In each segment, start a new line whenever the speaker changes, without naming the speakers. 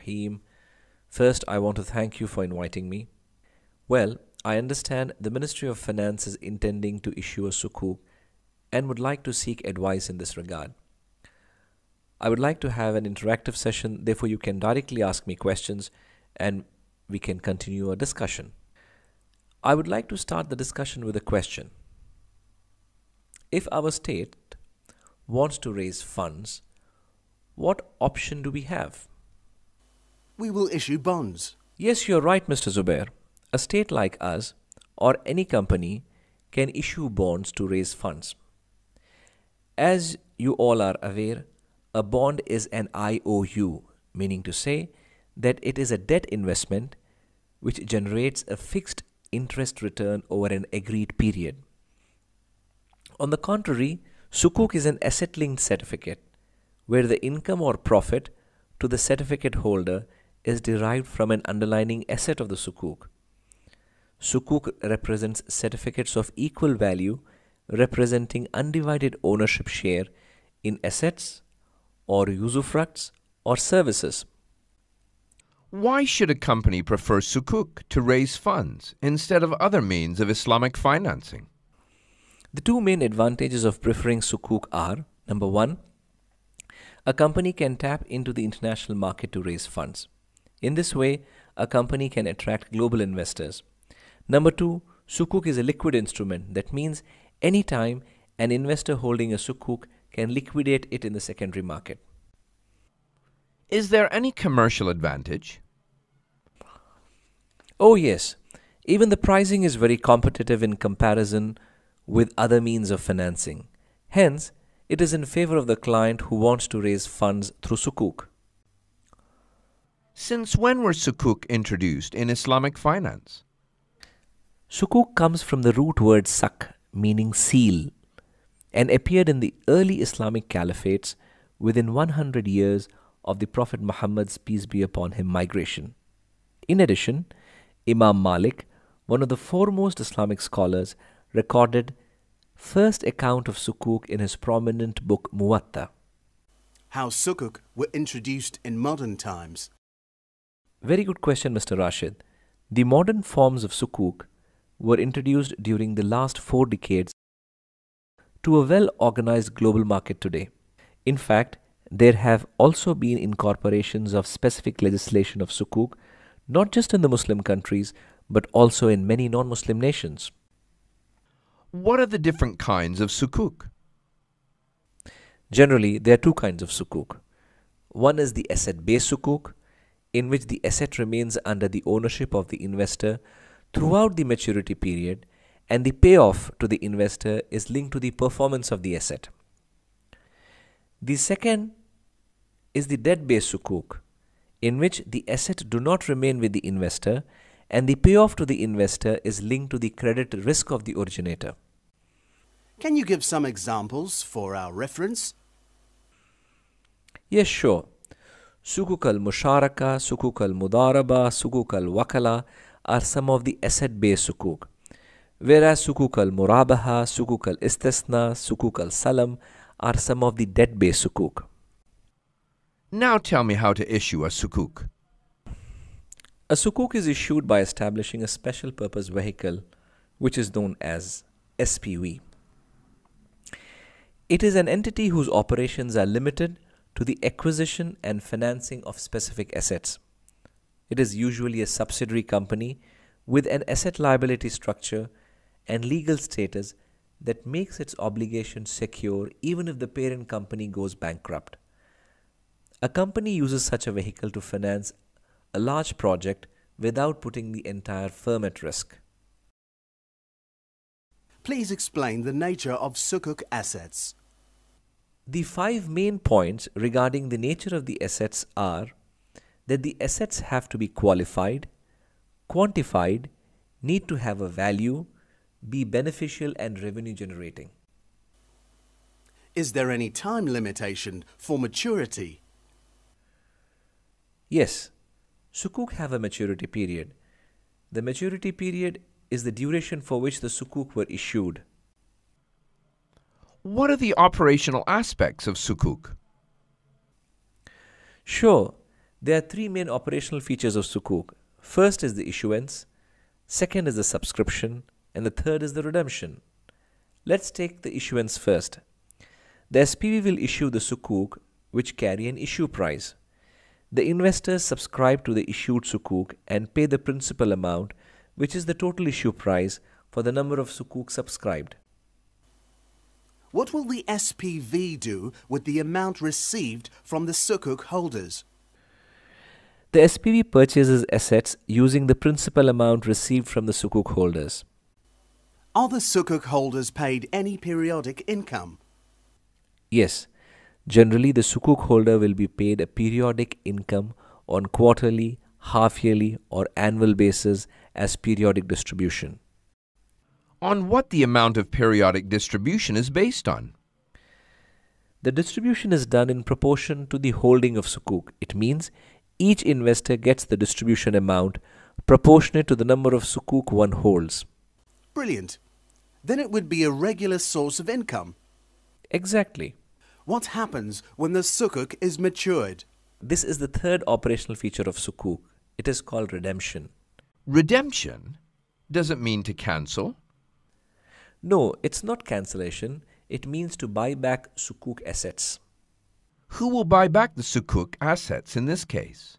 Rahim. First, I want to thank you for inviting me. Well, I understand the Ministry of Finance is intending to issue a Sukuk and would like to seek advice in this regard. I would like to have an interactive session, therefore you can directly ask me questions and we can continue our discussion. I would like to start the discussion with a question. If our state wants to raise funds, what option do we have?
We will issue bonds.
Yes, you're right, Mr. Zubair. A state like us or any company can issue bonds to raise funds. As you all are aware, a bond is an IOU, meaning to say that it is a debt investment which generates a fixed interest return over an agreed period. On the contrary, Sukuk is an asset-linked certificate where the income or profit to the certificate holder is derived from an underlying asset of the Sukuk. Sukuk represents certificates of equal value representing undivided ownership share in assets or usufructs or services.
Why should a company prefer Sukuk to raise funds instead of other means of Islamic financing?
The two main advantages of preferring Sukuk are, number one, a company can tap into the international market to raise funds. In this way, a company can attract global investors. Number two, Sukuk is a liquid instrument. That means anytime an investor holding a Sukuk can liquidate it in the secondary market.
Is there any commercial advantage?
Oh yes, even the pricing is very competitive in comparison with other means of financing. Hence, it is in favor of the client who wants to raise funds through Sukuk.
Since when were Sukuk introduced in Islamic finance?
Sukuk comes from the root word sak, meaning seal, and appeared in the early Islamic caliphates within 100 years of the Prophet Muhammad's peace be upon him migration. In addition, Imam Malik, one of the foremost Islamic scholars, recorded first account of Sukuk in his prominent book Muwatta.
How Sukuk were introduced in modern times.
Very good question, Mr. Rashid. The modern forms of Sukuk were introduced during the last 4 decades to a well-organized global market today. In fact, there have also been incorporations of specific legislation of Sukuk, not just in the Muslim countries, but also in many non-Muslim nations.
What are the different kinds of Sukuk?
Generally, there are 2 kinds of Sukuk. One is the asset-based Sukuk, in which the asset remains under the ownership of the investor throughout the maturity period, and the payoff to the investor is linked to the performance of the asset. The second is the debt-based Sukuk, in which the asset do not remain with the investor and the payoff to the investor is linked to the credit risk of the originator.
Can you give some examples for our reference?
Yes, sure. Sukuk al-Musharaka, Sukuk al-Mudaraba, Sukuk al-Wakala are some of the asset-based Sukuk, whereas Sukuk al-Murabaha, Sukuk al-Istisna, Sukuk al-Salam are some of the debt-based Sukuk.
Now tell me how to issue a Sukuk.
A Sukuk is issued by establishing a special purpose vehicle which is known as SPV. It is an entity whose operations are limited to the acquisition and financing of specific assets. It is usually a subsidiary company with an asset liability structure and legal status that makes its obligations secure even if the parent company goes bankrupt. A company uses such a vehicle to finance a large project without putting the entire firm at risk.
Please explain the nature of Sukuk assets.
The 5 main points regarding the nature of the assets are that the assets have to be qualified, quantified, need to have a value, be beneficial and revenue generating.
Is there any time limitation for maturity?
Yes, Sukuk have a maturity period. The maturity period is the duration for which the Sukuk were issued.
What are the operational aspects of Sukuk?
Sure, There are three main operational features of Sukuk. First is the issuance, second is the subscription, and the third is the redemption. Let's take the issuance first. The SPV will issue the Sukuk, which carry an issue price. The investors subscribe to the issued Sukuk and pay the principal amount, which is the total issue price for the number of Sukuk subscribed.
What will the SPV do with the amount received from the Sukuk holders?
The SPV purchases assets using the principal amount received from the Sukuk holders.
Are the Sukuk holders paid any periodic income?
Yes, generally the Sukuk holder will be paid a periodic income on quarterly, half-yearly or annual basis as periodic distribution.
On what the amount of periodic distribution is based on?
The distribution is done in proportion to the holding of Sukuk. It means each investor gets the distribution amount proportionate to the number of Sukuk one holds.
Brilliant. Then it would be a regular source of income.
Exactly.
What happens when the Sukuk is matured?
This is the third operational feature of Sukuk. It is called redemption.
Redemption doesn't mean to cancel.
No, it's not cancellation. It means to buy back Sukuk assets.
Who will buy back the Sukuk assets in this case?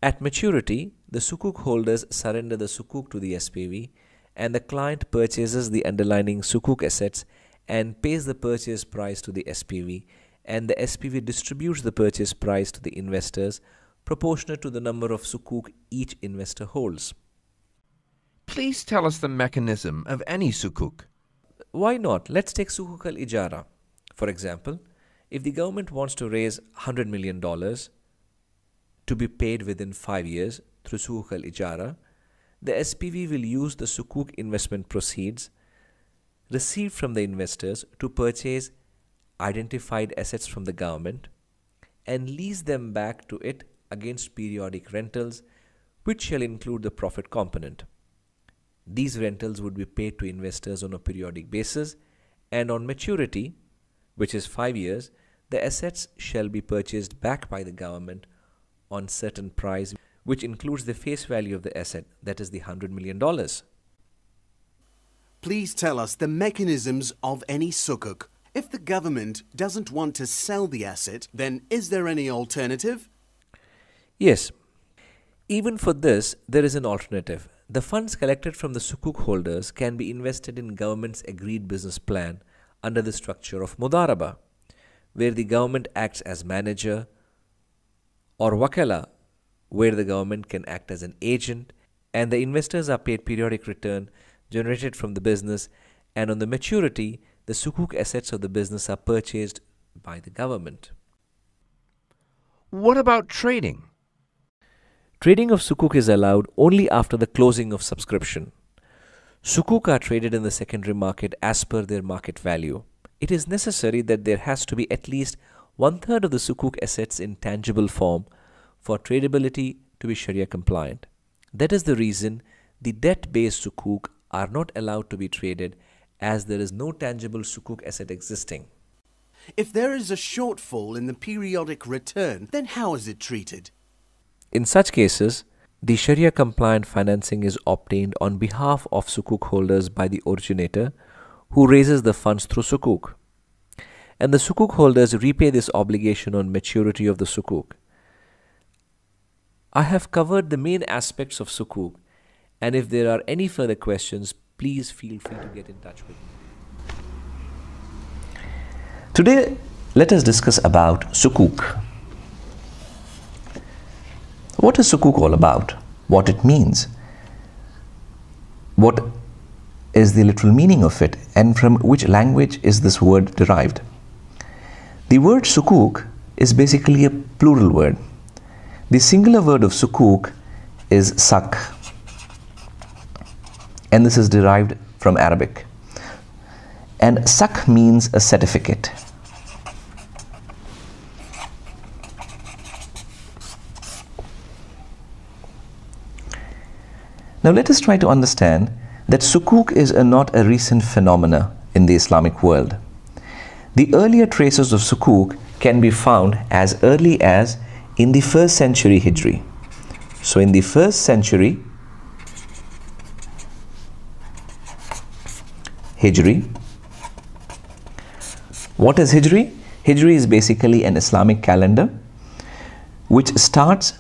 At maturity, the Sukuk holders surrender the Sukuk to the SPV and the client purchases the underlying Sukuk assets and pays the purchase price to the SPV, and the SPV distributes the purchase price to the investors proportionate to the number of Sukuk each investor holds.
Please tell us the mechanism of any Sukuk.
Why not? Let's take Sukuk al-Ijara. For example, if the government wants to raise $100 million to be paid within 5 years through Sukuk al-Ijara, the SPV will use the Sukuk investment proceeds received from the investors to purchase identified assets from the government and lease them back to it against periodic rentals, which shall include the profit component. These rentals would be paid to investors on a periodic basis, and on maturity, which is 5 years, the assets shall be purchased back by the government on certain price, which includes the face value of the asset, that is the $100 million.
Please tell us the mechanisms of any Sukuk. If the government doesn't want to sell the asset, then is there any alternative?
Yes. Even for this, there is an alternative. The funds collected from the Sukuk holders can be invested in government's agreed business plan under the structure of Mudaraba, where the government acts as manager, or Wakala, where the government can act as an agent, and the investors are paid periodic return generated from the business, and on the maturity, the Sukuk assets of the business are purchased by the government.
What about trading?
Trading of Sukuk is allowed only after the closing of subscription. Sukuk are traded in the secondary market as per their market value. It is necessary that there has to be at least 1/3 of the Sukuk assets in tangible form for tradability to be Sharia compliant. That is the reason the debt-based Sukuk are not allowed to be traded, as there is no tangible Sukuk asset existing.
If there is a shortfall in the periodic return, then how is it treated?
In such cases, the Sharia compliant financing is obtained on behalf of Sukuk holders by the originator, who raises the funds through Sukuk, and the Sukuk holders repay this obligation on maturity of the Sukuk. I have covered the main aspects of Sukuk, and if there are any further questions, please feel free to get in touch with me. Today, let us discuss about Sukuk. What is Sukuk all about? What it means? What is the literal meaning of it? And from which language is this word derived? The word Sukuk is basically a plural word. The singular word of Sukuk is sak, and this is derived from Arabic. And sak means a certificate. Now let us try to understand that Sukuk is not a recent phenomena in the Islamic world. The earlier traces of Sukuk can be found as early as in the 1st century Hijri. So in the 1st century Hijri, what is Hijri? Hijri is basically an Islamic calendar which starts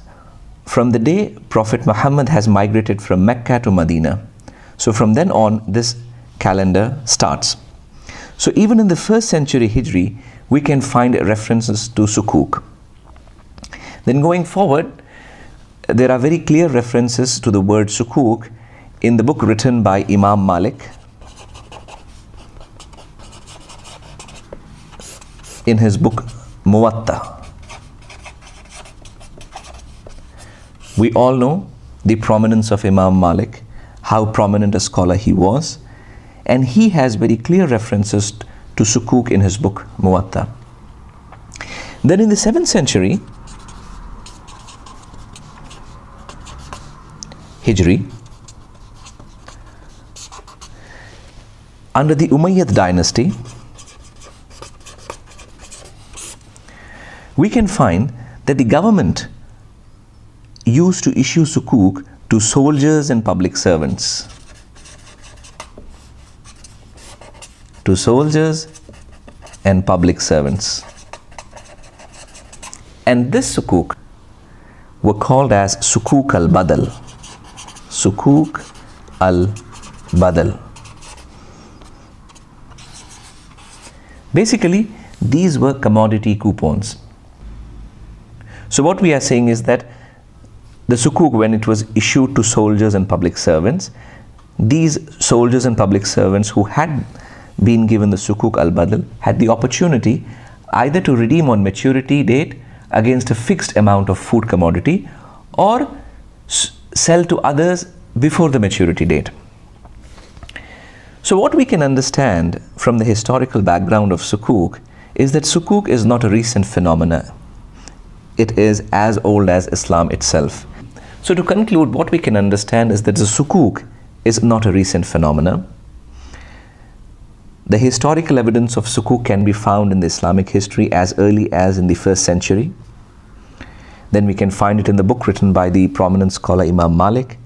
from the day Prophet Muhammad has migrated from Mecca to Medina. So from then on, this calendar starts. So even in the 1st century Hijri, we can find references to Sukuk. Then going forward, there are very clear references to the word Sukuk in the book written by Imam Malik, in his book Muwatta. We all know the prominence of Imam Malik, how prominent a scholar he was, and he has very clear references to Sukuk in his book Muwatta. Then in the 7th century Hijri, under the Umayyad dynasty, we can find that the government used to issue Sukuk to soldiers and public servants. To soldiers and public servants. And this Sukuk were called as Sukuk al-Badal. Sukuk al-Badal. Basically, these were commodity coupons. So what we are saying is that the Sukuk, when it was issued to soldiers and public servants, these soldiers and public servants who had been given the Sukuk al-Badal had the opportunity either to redeem on maturity date against a fixed amount of food commodity or sell to others before the maturity date. So what we can understand from the historical background of Sukuk is that Sukuk is not a recent phenomenon. It is as old as Islam itself. So to conclude, what we can understand is that the Sukuk is not a recent phenomenon. The historical evidence of Sukuk can be found in the Islamic history as early as in the 1st century. Then we can find it in the book written by the prominent scholar Imam Malik.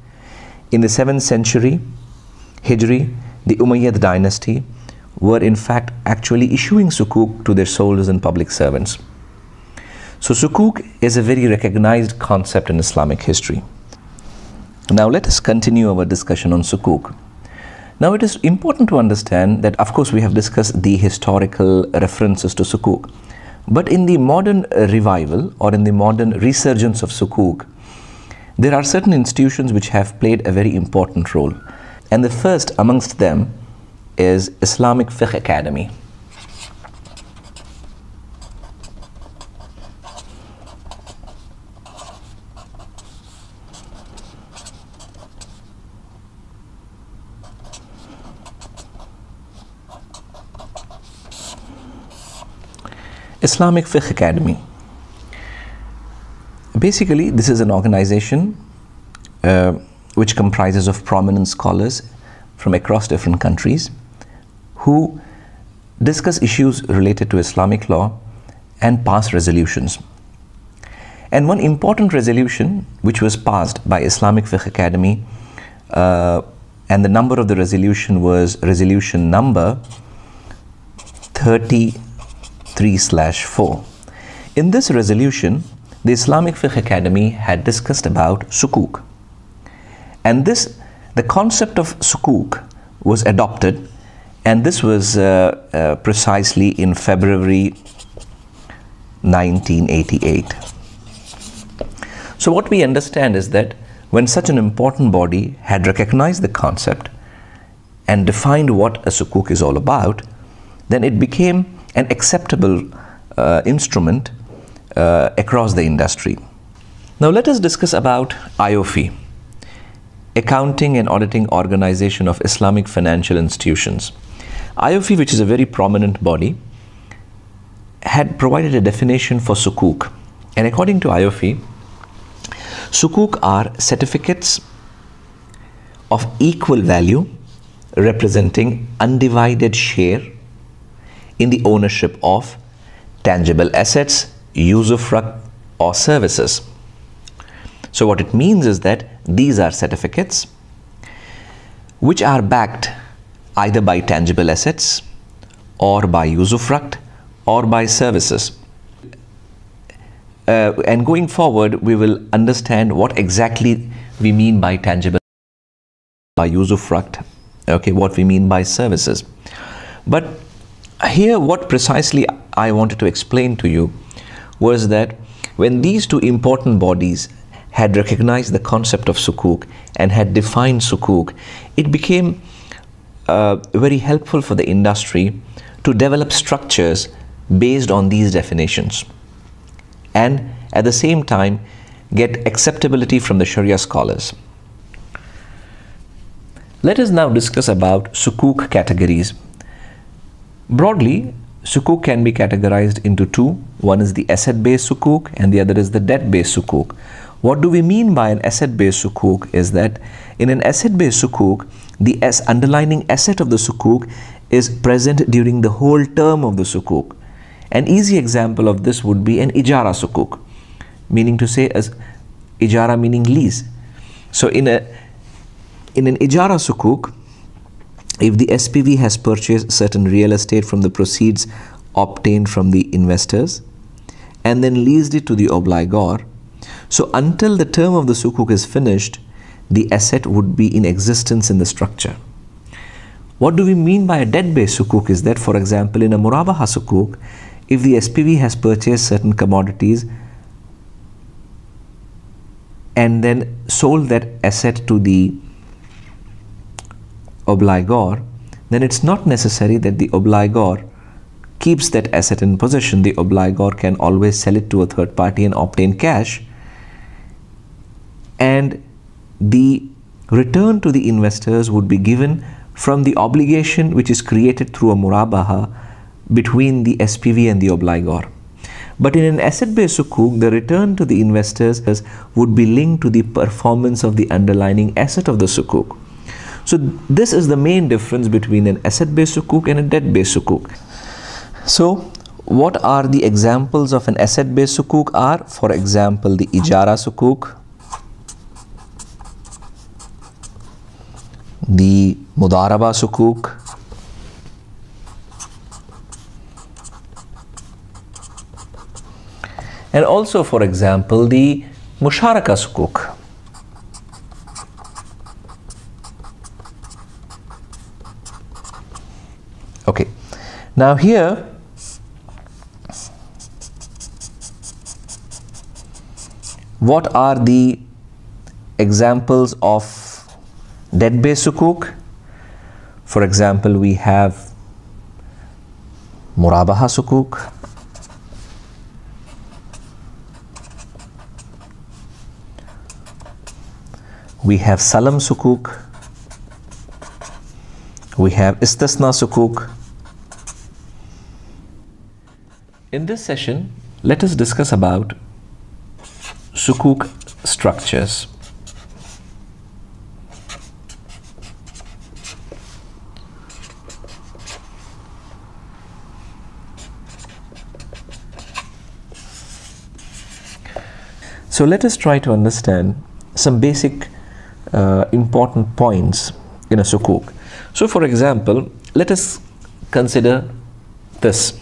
In the 7th century Hijri, the Umayyad dynasty were in fact actually issuing Sukuk to their soldiers and public servants. So Sukuk is a very recognized concept in Islamic history. Now let us continue our discussion on Sukuk. Now it is important to understand that of course we have discussed the historical references to Sukuk. But in the modern revival or in the modern resurgence of Sukuk, there are certain institutions which have played a very important role. And the first amongst them is Islamic Fiqh Academy. Islamic Fiqh Academy. Basically, this is an organization which comprises of prominent scholars from across different countries who discuss issues related to Islamic law and pass resolutions. And one important resolution which was passed by Islamic Fiqh Academy, and the number of the resolution was resolution number 33/4. In this resolution, the Islamic Fiqh Academy had discussed about Sukuk. And the concept of Sukuk was adopted, and this was precisely in February 1988. So what we understand is that when such an important body had recognized the concept and defined what a Sukuk is all about, then it became an acceptable instrument across the industry. Now let us discuss about IOFI, Accounting and Auditing Organization of Islamic Financial Institutions. IOFI, which is a very prominent body, had provided a definition for Sukuk. And according to IOFI, Sukuk are certificates of equal value representing undivided share in the ownership of tangible assets, usufruct, or services. So what it means is that these are certificates which are backed either by tangible assets or by usufruct or by services. And going forward, we will understand what exactly we mean by tangible, by usufruct, okay, what we mean by services. But here what precisely I wanted to explain to you was that when these two important bodies had recognized the concept of sukuk and had defined sukuk, it became very helpful for the industry to develop structures based on these definitions and at the same time get acceptability from the Sharia scholars. Let us now discuss about sukuk categories. Broadly, sukuk can be categorized into two. One is the asset-based sukuk and the other is the debt-based sukuk. What do we mean by an asset-based sukuk is that in an asset-based sukuk, the underlying asset of the sukuk is present during the whole term of the sukuk. An easy example of this would be an ijara sukuk, meaning to say as ijara meaning lease. So in an ijara sukuk, if the SPV has purchased certain real estate from the proceeds obtained from the investors and then leased it to the obligor, so until the term of the sukuk is finished, the asset would be in existence in the structure. What do we mean by a debt-based sukuk is that, for example, in a murabaha sukuk, if the SPV has purchased certain commodities and then sold that asset to the obligor, then it's not necessary that the obligor keeps that asset in possession. The obligor can always sell it to a third party and obtain cash, and the return to the investors would be given from the obligation which is created through a murabaha between the SPV and the obligor. But in an asset-based sukuk, the return to the investors would be linked to the performance of the underlying asset of the sukuk. So this is the main difference between an asset-based sukuk and a debt-based sukuk. So what are the examples of an asset-based sukuk are? For example, the ijara sukuk, the mudaraba sukuk, and also, for example, the musharaka sukuk. Okay, now here what are the examples of debt-based sukuk? For example, we have murabaha sukuk, we have salam sukuk, we have istisna sukuk. In this session, let us discuss about sukuk structures. So let us try to understand some basic important points in a sukuk. So for example, let us consider this.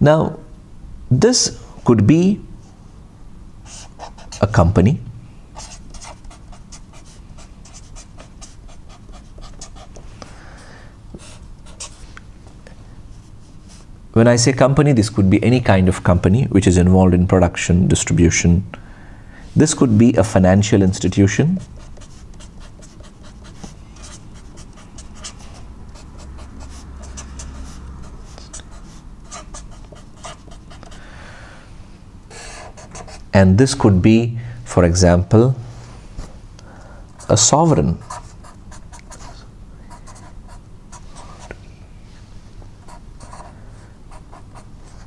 Now, this could be a company, when I say company, this could be any kind of company which is involved in production, distribution. This could be a financial institution. And this could be, for example, a sovereign.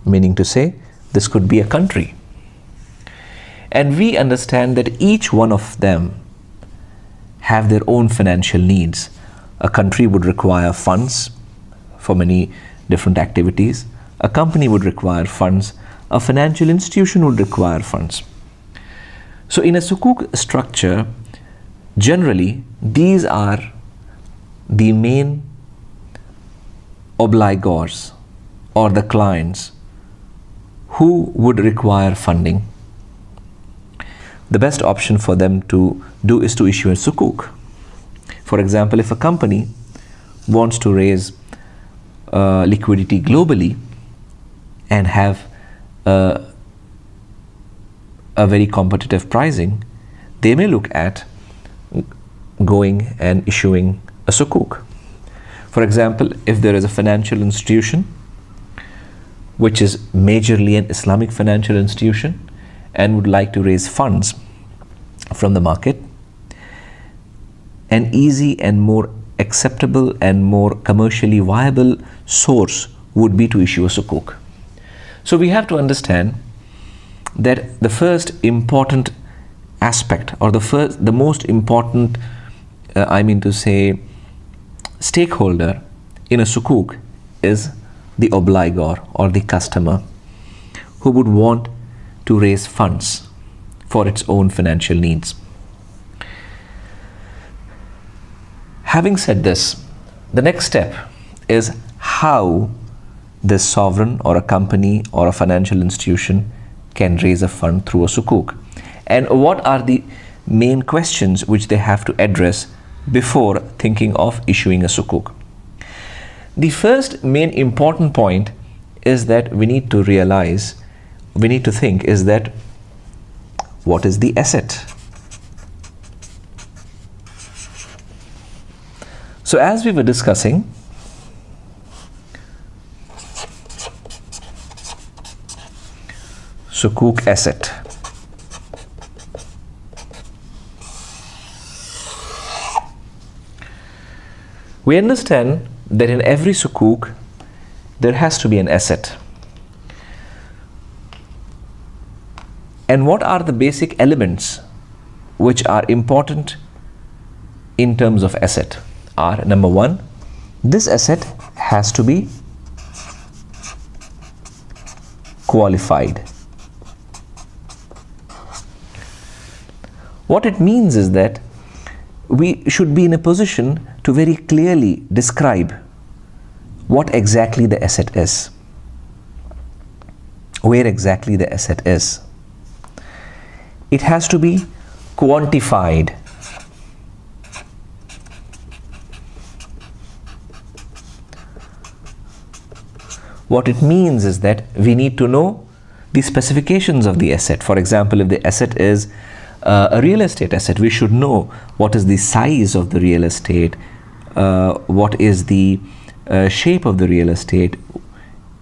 Meaning to say, this could be a country. And we understand that each one of them have their own financial needs. A country would require funds for many different activities. A company would require funds a financial institution would require funds. So in a Sukuk structure, generally these are the main obligors or the clients who would require funding. The best option for them to do is to issue a Sukuk. For example, if a company wants to raise liquidity globally and have a very competitive pricing, they may look at going and issuing a Sukuk. For example, if there is a financial institution which is majorly an Islamic financial institution and would like to raise funds from the market, an easy and more acceptable and more commercially viable source would be to issue a Sukuk. So we have to understand that the first important aspect, or the most important stakeholder in a Sukuk is the obligor or the customer who would want to raise funds for its own financial needs. Having said this, the next step is how this sovereign or a company or a financial institution can raise a fund through a Sukuk, and what are the main questions which they have to address before thinking of issuing a Sukuk. The first main important point is that we need to think is that what is the asset? So as we were discussing, Sukuk asset. We understand that in every Sukuk there has to be an asset. And what are the basic elements which are important in terms of asset? Are number one, this asset has to be qualified. What it means is that we should be in a position to very clearly describe what exactly the asset is, where exactly the asset is. It has to be quantified. What it means is that we need to know the specifications of the asset. For example, if the asset is a real estate asset, we should know what is the size of the real estate, what is the shape of the real estate,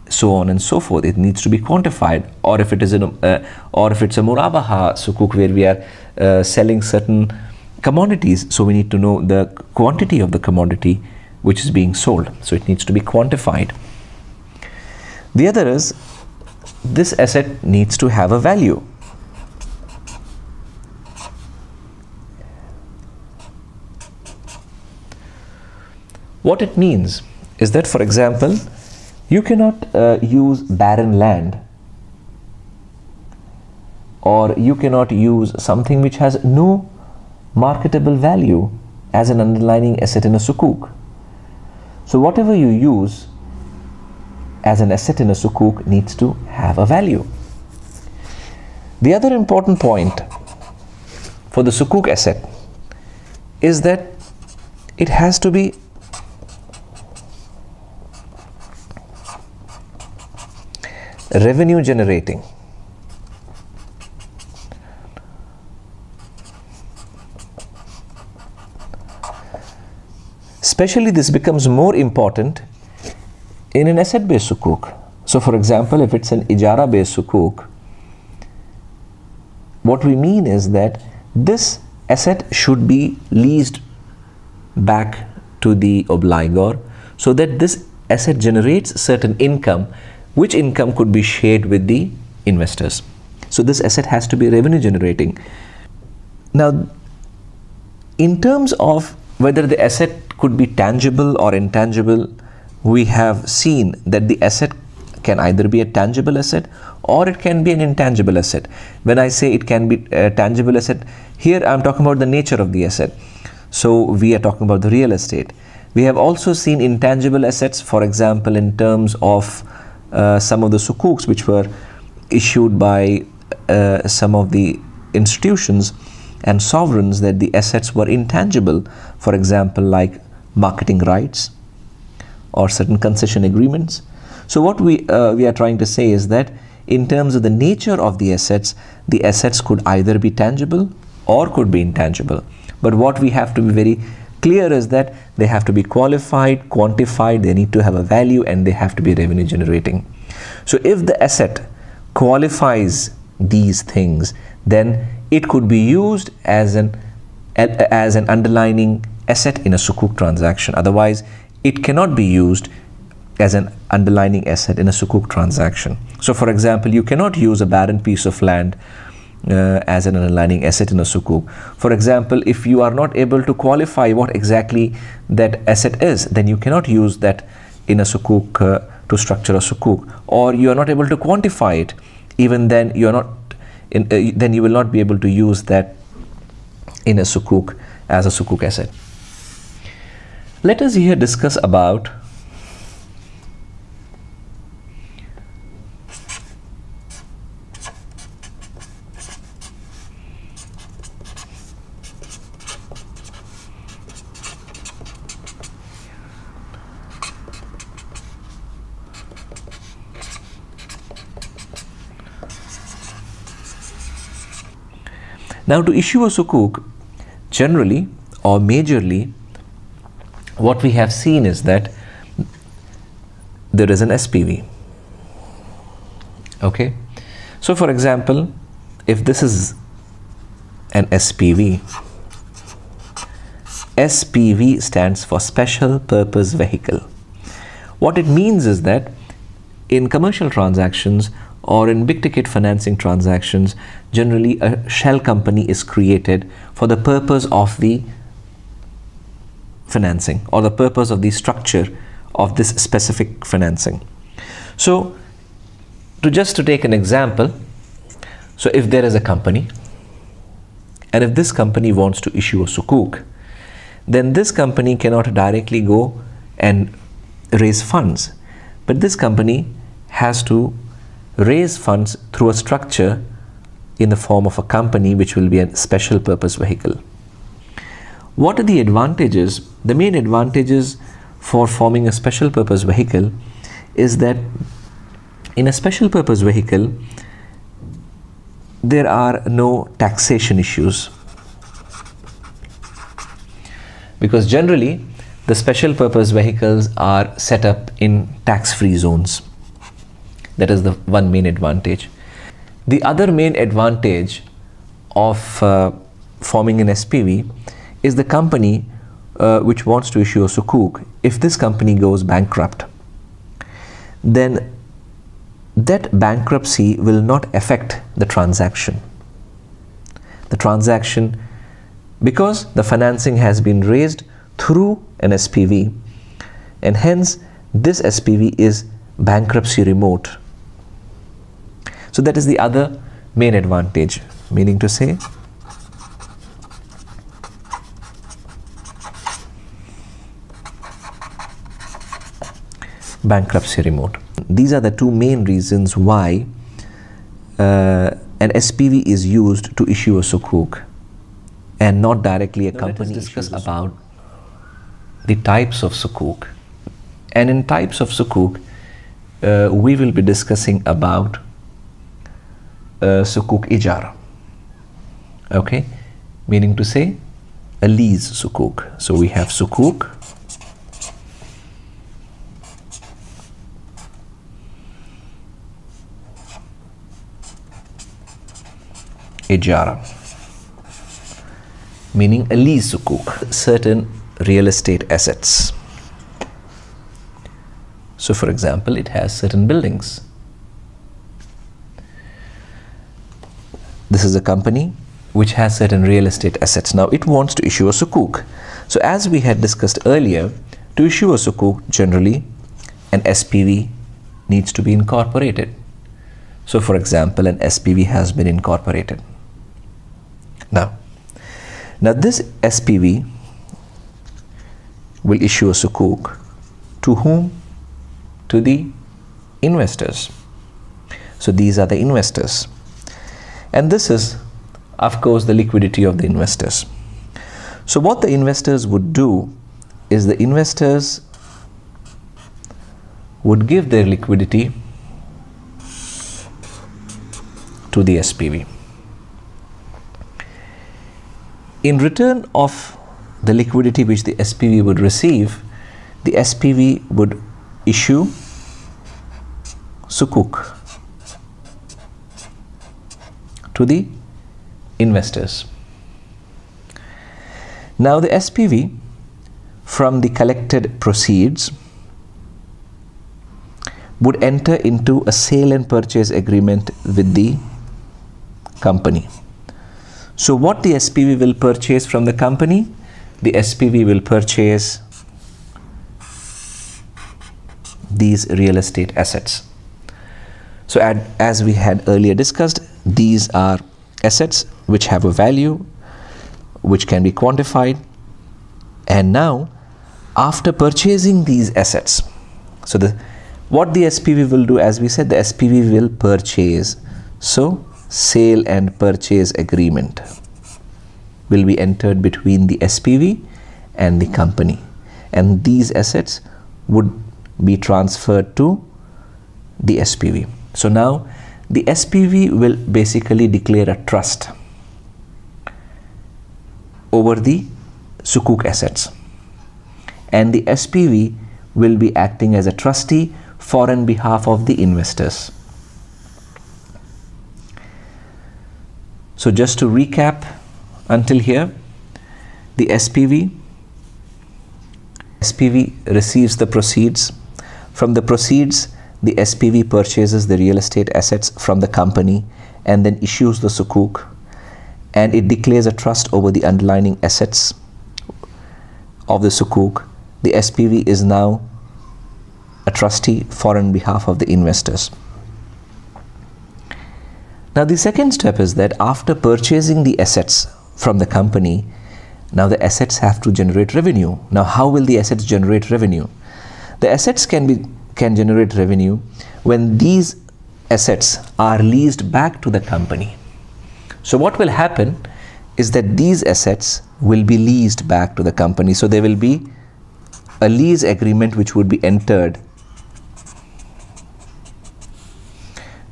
so on and so forth. It needs to be quantified. Or if it is or if it's a murabaha Sukuk where we are selling certain commodities, so we need to know the quantity of the commodity which is being sold. So it needs to be quantified. The other is, this asset needs to have a value. What it means is that, for example, you cannot use barren land, or you cannot use something which has no marketable value as an underlying asset in a Sukuk. So whatever you use as an asset in a Sukuk needs to have a value. The other important point for the Sukuk asset is that it has to be revenue generating. Especially this becomes more important in an asset-based Sukuk. So for example, if it's an ijara-based Sukuk, what we mean is that this asset should be leased back to the obligor so that this asset generates certain income, which income could be shared with the investors. So this asset has to be revenue generating. Now, in terms of whether the asset could be tangible or intangible, we have seen that the asset can either be a tangible asset or it can be an intangible asset. When I say it can be a tangible asset, here I'm talking about the nature of the asset. So we are talking about the real estate. We have also seen intangible assets, for example, in terms of some of the sukuks which were issued by some of the institutions and sovereigns, that the assets were intangible, for example, like marketing rights or certain concession agreements. So what we are trying to say is that in terms of the nature of the assets could either be tangible or could be intangible. But what we have to be very clear is that they have to be qualified, quantified, they need to have a value, and they have to be revenue generating. So if the asset qualifies these things, then it could be used as an underlying asset in a sukuk transaction. Otherwise, it cannot be used as an underlying asset in a sukuk transaction. So for example, you cannot use a barren piece of land as an underlying asset in a sukuk. For example, if you are not able to qualify what exactly that asset is, then you cannot use that in a sukuk to structure a sukuk, or you are not able to quantify it. Even then, then you will not be able to use that in a sukuk as a sukuk asset. Let us here discuss about now, to issue a sukuk, generally or majorly, what we have seen is that there is an SPV. Okay, so for example, if this is an SPV, SPV stands for Special Purpose Vehicle. What it means is that in commercial transactions or in big ticket financing transactions, generally a shell company is created for the purpose of the financing or the purpose of the structure of this specific financing. So to take an example, so if there is a company, and if this company wants to issue a sukuk, then this company cannot directly go and raise funds, but this company has to raise funds through a structure in the form of a company, which will be a special purpose vehicle. What are the advantages? The main advantages for forming a special purpose vehicle is that in a special purpose vehicle, there are no taxation issues, because generally the special purpose vehicles are set up in tax-free zones. That is the one main advantage. The other main advantage of forming an SPV is the company which wants to issue a sukuk. If this company goes bankrupt, then that bankruptcy will not affect the transaction. The transaction, because the financing has been raised through an SPV, and hence this SPV is bankruptcy remote. So that is the other main advantage, meaning to say bankruptcy remote. These are the two main reasons why an SPV is used to issue a sukuk and not directly a company. Let us discuss about the types of sukuk. And in types of sukuk, we will be discussing about sukuk ijara. Okay, meaning to say a lease sukuk. So we have sukuk, ijara, meaning a lease sukuk, certain real estate assets. So for example, it has certain buildings. This is a company which has certain real estate assets. Now it wants to issue a sukuk. So as we had discussed earlier, to issue a sukuk, generally an SPV needs to be incorporated. So for example, an SPV has been incorporated. Now this SPV will issue a Sukuk to whom? To the investors. So these are the investors. And this is, of course, the liquidity of the investors. So what the investors would do is the investors would give their liquidity to the SPV. In return of the liquidity which the SPV would receive, the SPV would issue Sukuk to the investors. Now the SPV, from the collected proceeds, would enter into a sale and purchase agreement with the company. So what the SPV will purchase from the company? The SPV will purchase these real estate assets. So as we had earlier discussed, these are assets which have a value, which can be quantified. And now, after purchasing these assets, so what the SPV will do, as we said, the SPV will purchase. So sale and purchase agreement will be entered between the SPV and the company, and these assets would be transferred to the SPV. So now the SPV will basically declare a trust over the Sukuk assets, and the SPV will be acting as a trustee for on behalf of the investors. So just to recap until here, the SPV receives the proceeds. From the proceeds, the SPV purchases the real estate assets from the company and then issues the Sukuk, and it declares a trust over the underlying assets of the Sukuk. The SPV is now a trustee for on behalf of the investors. Now the second step is that after purchasing the assets from the company, now the assets have to generate revenue. Now how will the assets generate revenue? The assets can generate revenue when these assets are leased back to the company. So what will happen is that these assets will be leased back to the company. So there will be a lease agreement which would be entered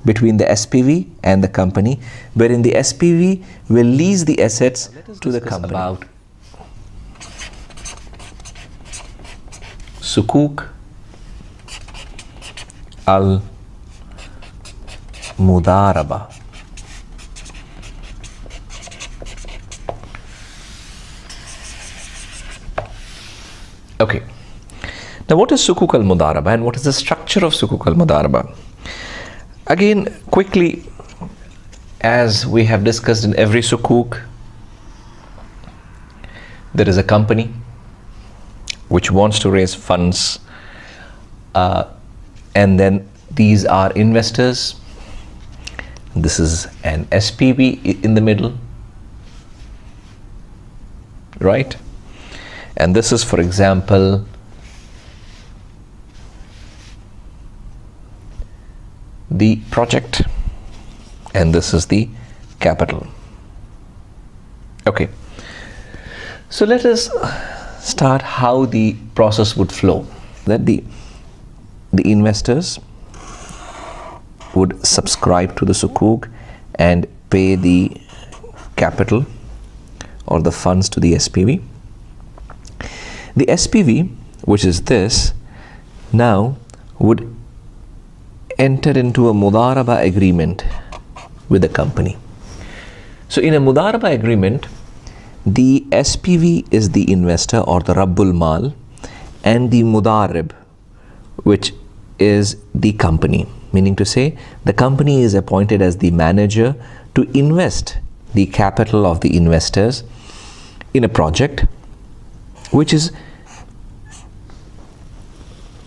between the SPV and the company, wherein the SPV will lease the assets to the company. About Sukuk al-Mudaraba. Okay. Now what is Sukuk al-Mudaraba and what is the structure of Sukuk al-Mudaraba? Again, quickly, as we have discussed in every Sukuk, there is a company which wants to raise funds, and then these are investors. This is an SPV in the middle, right? And this is, for example, the project, and this is the capital. Okay, so let us start how the process would flow. That the investors would subscribe to the Sukuk and pay the capital or the funds to the SPV. The SPV, which is this, now would enter into a Mudaraba agreement with the company. So in a Mudaraba agreement, the SPV is the investor or the Rabbul Mal, and the Mudarib, which is the company, meaning to say the company is appointed as the manager to invest the capital of the investors in a project which is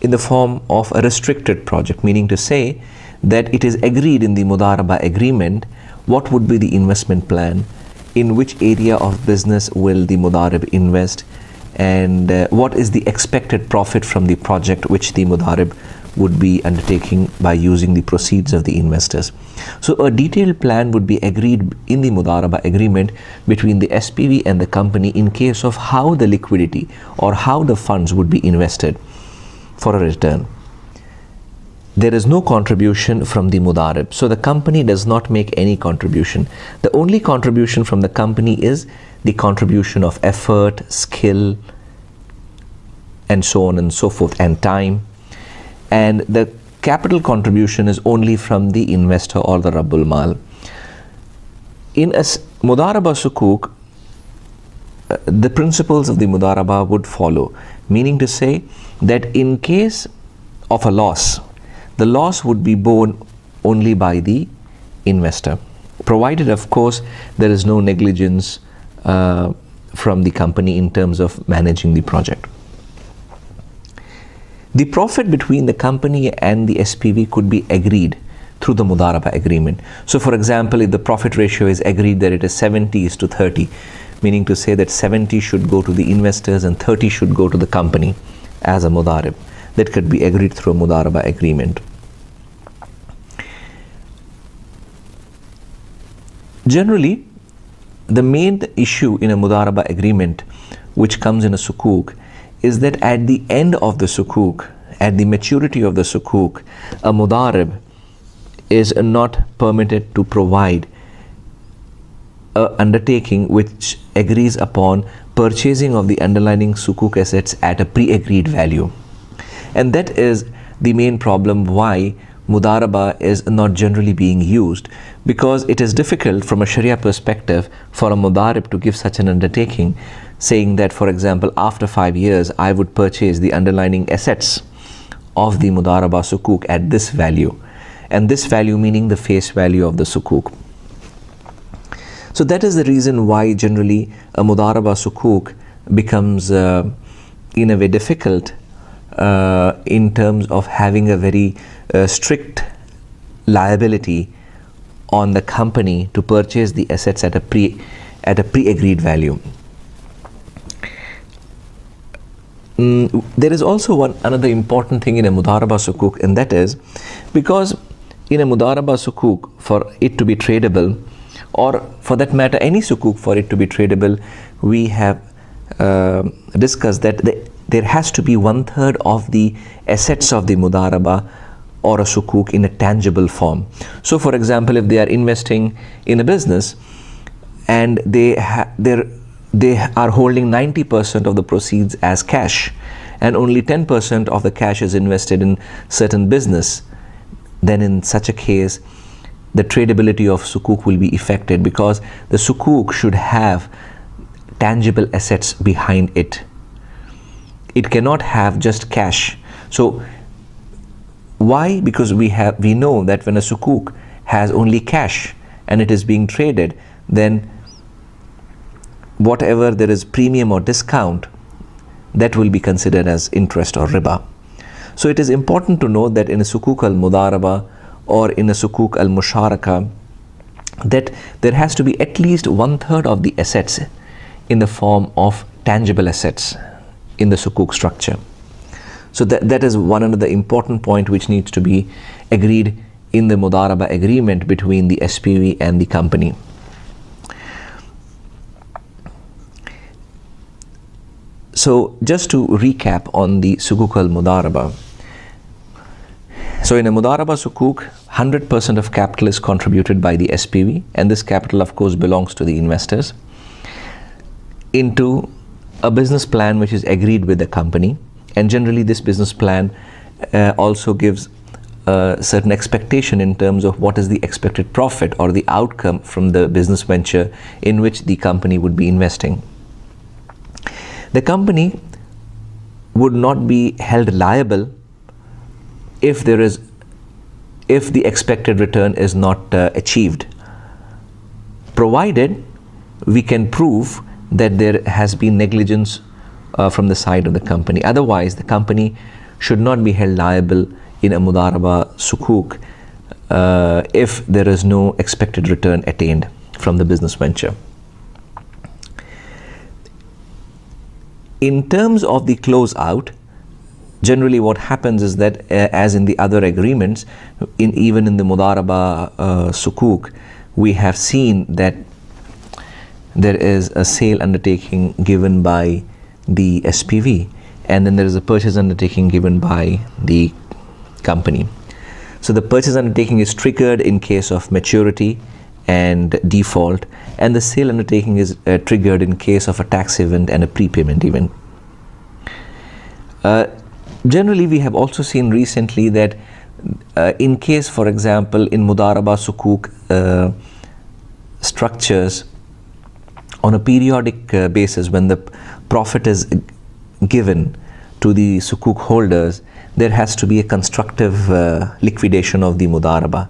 in the form of a restricted project, meaning to say that it is agreed in the Mudaraba agreement what would be the investment plan, in which area of business will the Mudarib invest, and what is the expected profit from the project which the Mudarib would be undertaking by using the proceeds of the investors. So a detailed plan would be agreed in the Mudaraba agreement between the SPV and the company in case of how the liquidity or how the funds would be invested for a return. There is no contribution from the Mudarib, so the company does not make any contribution. The only contribution from the company is the contribution of effort, skill, and so on and so forth, and time. And the capital contribution is only from the investor or the Rabbul Mal. In a Mudaraba Sukuk, the principles of the Mudaraba would follow, meaning to say that in case of a loss, the loss would be borne only by the investor, provided, of course, there is no negligence from the company in terms of managing the project. The profit between the company and the SPV could be agreed through the Mudaraba agreement. So for example, if the profit ratio is agreed that it is 70:30, meaning to say that 70 should go to the investors and 30 should go to the company as a Mudarib, that could be agreed through a Mudaraba agreement. Generally, the main issue in a Mudaraba agreement which comes in a Sukuk is that at the end of the Sukuk, at the maturity of the Sukuk, a Mudarib is not permitted to provide an undertaking which agrees upon purchasing of the underlying Sukuk assets at a pre-agreed value. And that is the main problem why Mudaraba is not generally being used, because it is difficult from a Sharia perspective for a Mudarib to give such an undertaking, saying that, for example, after 5 years I would purchase the underlying assets of the Mudaraba Sukuk at this value, and this value meaning the face value of the Sukuk. So that is the reason why generally a Mudaraba Sukuk becomes in a way difficult in terms of having a very strict liability on the company to purchase the assets at a pre-agreed value. There is also another important thing in a Mudaraba Sukuk, and that is because in a Mudaraba Sukuk, for it to be tradable, or for that matter any Sukuk for it to be tradable, we have discussed that there has to be 1/3 of the assets of the Mudaraba or a Sukuk in a tangible form. So for example, if they are investing in a business and they are holding 90% of the proceeds as cash and only 10% of the cash is invested in certain business, then in such a case the tradability of Sukuk will be affected, because the Sukuk should have tangible assets behind it. It cannot have just cash. So why? Because we know that when a Sukuk has only cash and it is being traded, then whatever there is premium or discount, that will be considered as interest or riba. So it is important to know that in a Sukuk al-Mudaraba or in a Sukuk al-Musharaka, that there has to be at least 1/3 of the assets in the form of tangible assets in the Sukuk structure. So that is one another important point which needs to be agreed in the Mudaraba agreement between the SPV and the company. So just to recap on the Sukuk al-Mudaraba. So in a Mudaraba Sukuk, 100% of capital is contributed by the SPV, and this capital of course belongs to the investors, into a business plan which is agreed with the company. And generally this business plan also gives a certain expectation in terms of what is the expected profit or the outcome from the business venture in which the company would be investing. The company would not be held liable if the expected return is not achieved, provided we can prove that there has been negligence from the side of the company. Otherwise, the company should not be held liable in a mudaraba sukuk if there is no expected return attained from the business venture. In terms of the closeout, generally what happens is that as in the other agreements, even in the mudaraba sukuk, we have seen that there is a sale undertaking given by the SPV, and then there is a purchase undertaking given by the company. So the purchase undertaking is triggered in case of maturity and default, and the sale undertaking is triggered in case of a tax event and a prepayment event. Generally, we have also seen recently that in case, for example, in mudaraba sukuk structures, on a periodic basis, when the profit is given to the sukuk holders, there has to be a constructive liquidation of the mudaraba.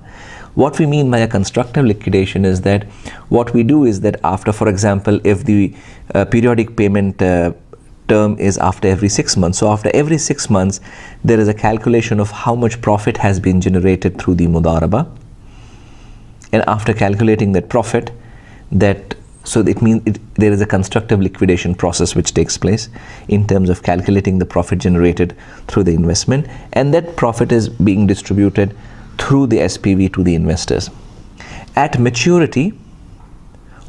What we mean by a constructive liquidation is that what we do is that after, for example, if the periodic payment term is after every 6 months, so after every 6 months there is a calculation of how much profit has been generated through the mudaraba, and after calculating that profit, so it means there is a constructive liquidation process which takes place in terms of calculating the profit generated through the investment, and that profit is being distributed through the SPV to the investors. At maturity,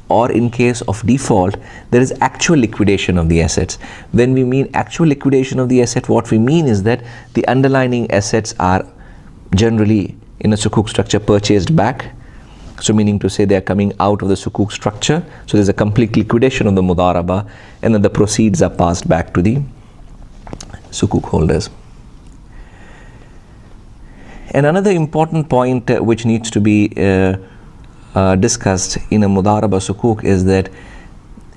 or in case of default, there is actual liquidation of the assets. When we mean actual liquidation of the asset, what we mean is that the underlying assets are generally in a sukuk structure purchased back. So meaning to say they are coming out of the sukuk structure. So there's a complete liquidation of the mudaraba, and then the proceeds are passed back to the sukuk holders. And another important point which needs to be discussed in a mudaraba sukuk is that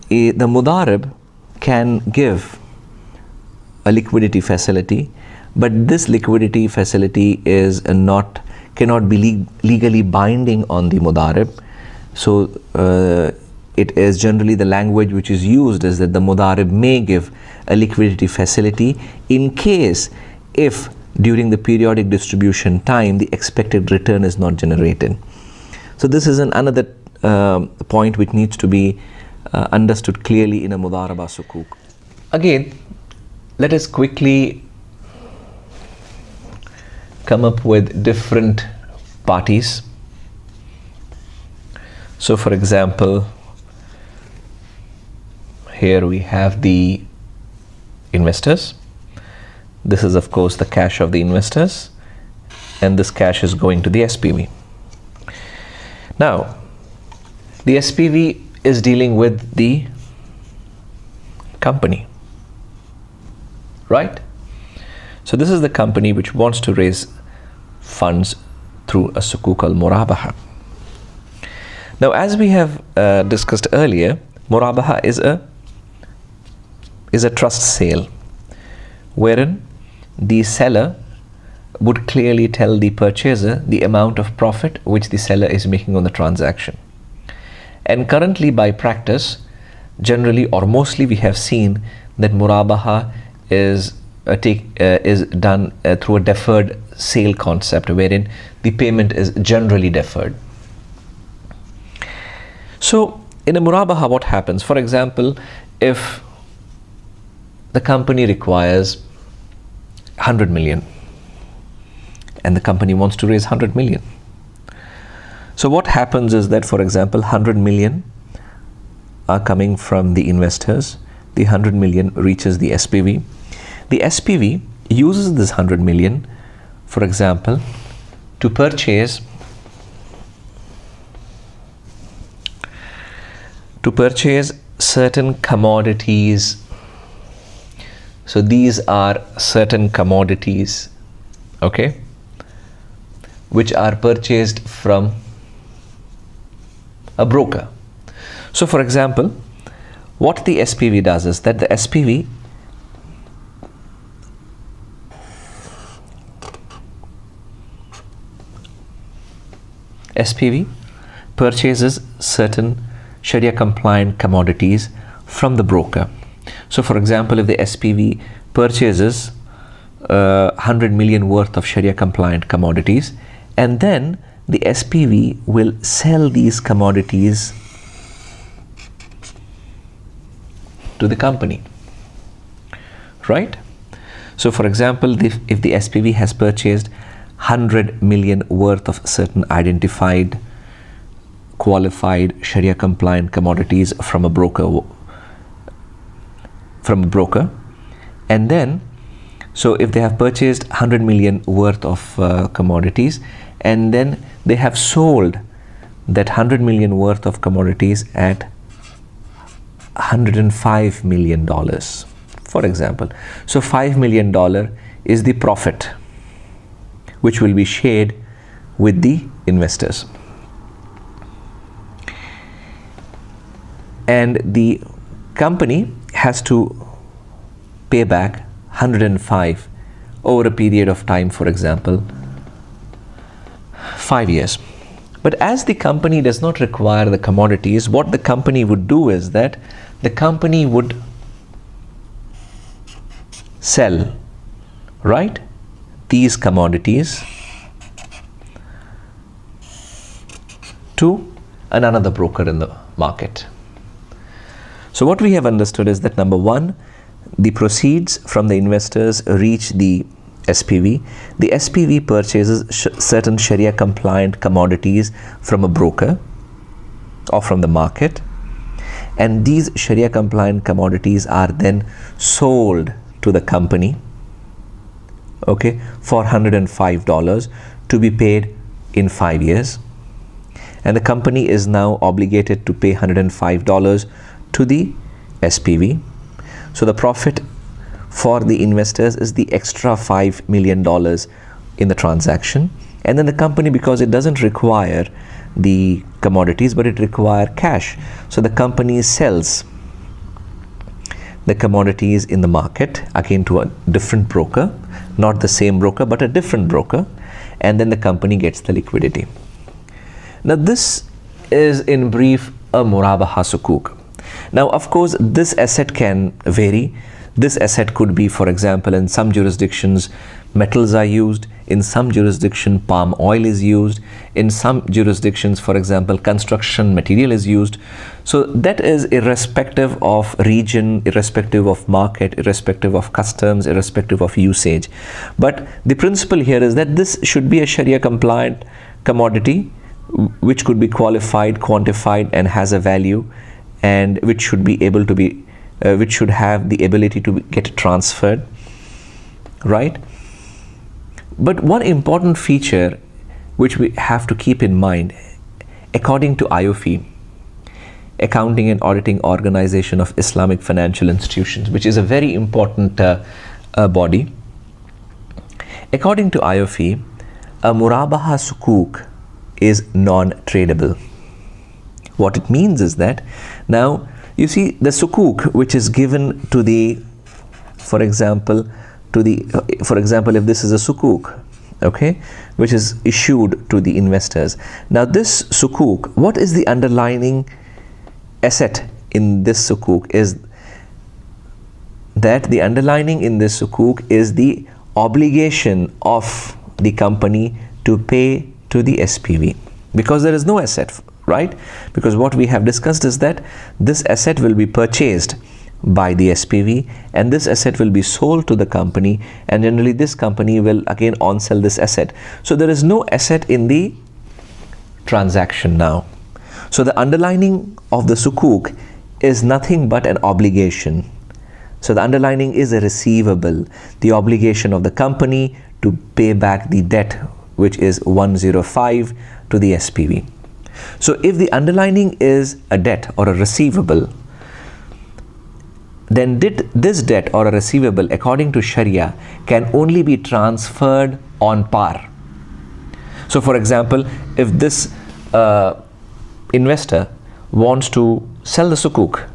the mudarib can give a liquidity facility, but this liquidity facility is cannot be legally binding on the mudarib. So it is generally the language which is used is that the mudarib may give a liquidity facility in case if during the periodic distribution time the expected return is not generated. So this is another point which needs to be understood clearly in a mudaraba sukuk. Again, let us quickly come up with different parties. So for example, here we have the investors. This is of course the cash of the investors, and this cash is going to the SPV. Now, the SPV is dealing with the company, right? So this is the company which wants to raise funds through a sukuk al-murabaha. Now, as we have discussed earlier, murabaha is a trust sale, wherein the seller would clearly tell the purchaser the amount of profit which the seller is making on the transaction. And currently, by practice, generally or mostly we have seen that murabaha is done through a deferred sale concept, wherein the payment is generally deferred. So in a murabaha, what happens? For example, if the company requires 100 million and the company wants to raise 100 million. So what happens is that, for example, 100 million are coming from the investors. The 100 million reaches the SPV. The SPV uses this 100 million, for example, to purchase certain commodities. So these are certain commodities, okay, which are purchased from a broker. So for example, what the SPV does is that the SPV purchases certain Sharia compliant commodities from the broker. So for example, if the SPV purchases 100 million worth of Sharia compliant commodities, and then the SPV will sell these commodities to the company, right? So for example, if the SPV has purchased 100 million worth of certain identified qualified Sharia compliant commodities from a broker, and then so if they have purchased 100 million worth of commodities, and then they have sold that 100 million worth of commodities at $105 million, for example. So $5 million is the profit which will be shared with the investors. And the company has to pay back 105 over a period of time, for example, 5 years. But as the company does not require the commodities, what the company would do is that the company would sell, right, these commodities to another broker in the market. So what we have understood is that number one, the proceeds from the investors reach the SPV. The SPV purchases certain Sharia compliant commodities from a broker or from the market, and these Sharia compliant commodities are then sold to the company, okay, for $105 to be paid in 5 years, and the company is now obligated to pay $105 to the SPV. So the profit for the investors is the extra $5 million in the transaction, and then the company, because it doesn't require the commodities but it requires cash, so the company sells the commodities in the market again to a different broker, not the same broker but a different broker, and then the company gets the liquidity. Now this is in brief a murabaha sukuk. Now of course this asset can vary. This asset could be, for example, in some jurisdictions metals are used, in some jurisdiction palm oil is used, in some jurisdictions, for example, construction material is used. So that is irrespective of region, irrespective of market, irrespective of customs, irrespective of usage. But the principle here is that this should be a Sharia compliant commodity which could be qualified, quantified, and has a value, and which should be able to be which should have the ability to get transferred, right? But one important feature which we have to keep in mind, according to IOFI, Accounting and Auditing Organization of Islamic Financial Institutions, which is a very important body, according to IOFI, a murabaha sukuk is non-tradable. What it means is that now you see the sukuk which is given to the, for example, if this is a sukuk, okay, which is issued to the investors. Now this sukuk, what is the underlying asset in this sukuk is that the underlining in this sukuk is the obligation of the company to pay to the SPV, because there is no asset, right? Because what we have discussed is that this asset will be purchased by the SPV and this asset will be sold to the company, and generally this company will again on sell this asset. So there is no asset in the transaction now. So the underlining of the sukuk is nothing but an obligation. So the underlining is a receivable, the obligation of the company to pay back the debt, which is 105 to the SPV. So if the underlining is a debt or a receivable, then this debt or a receivable, according to Sharia, can only be transferred on par. So for example, if this investor wants to sell the sukuk,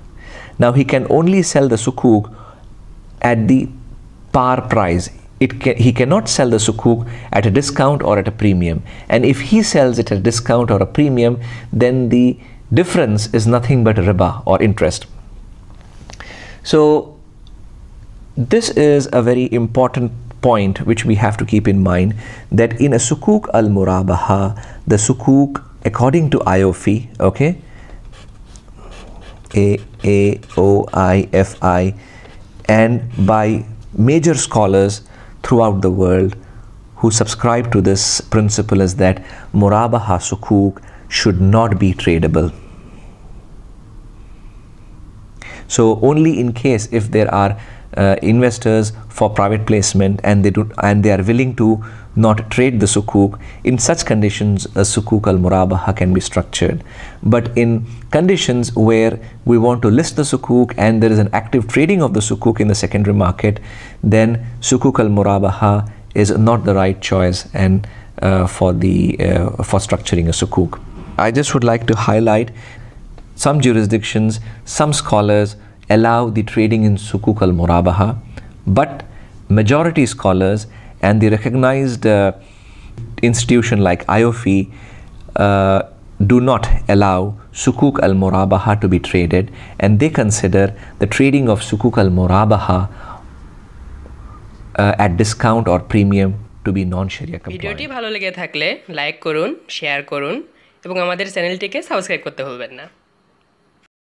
now he can only sell the sukuk at the par price. He cannot sell the sukuk at a discount or at a premium. And if he sells it at a discount or a premium, then the difference is nothing but riba or interest. So this is a very important point which we have to keep in mind, that in a Sukuk al-Murabaha, the Sukuk according to IOFI, okay, AOIFI, and by major scholars throughout the world who subscribe to this principle, is that Murabaha Sukuk should not be tradable. So only in case if there are investors for private placement and they are willing to not trade the Sukuk, in such conditions a Sukuk al-Murabaha can be structured. But in conditions where we want to list the Sukuk and there is an active trading of the Sukuk in the secondary market, then Sukuk al-Murabaha is not the right choice and for structuring a Sukuk. I just would like to highlight some jurisdictions, some scholars allow the trading in Sukuk al-Murabaha, but majority scholars and the recognized institution like IOFI do not allow Sukuk al-Murabaha to be traded, and they consider the trading of Sukuk al-Murabaha at discount or premium to be non-Sharia compliant.
ভিডিওটি ভালো লেগে থাকলে like করুন, share করুন এবং আমাদের চ্যানেলটিকে subscribe করতে ভুলবেন না।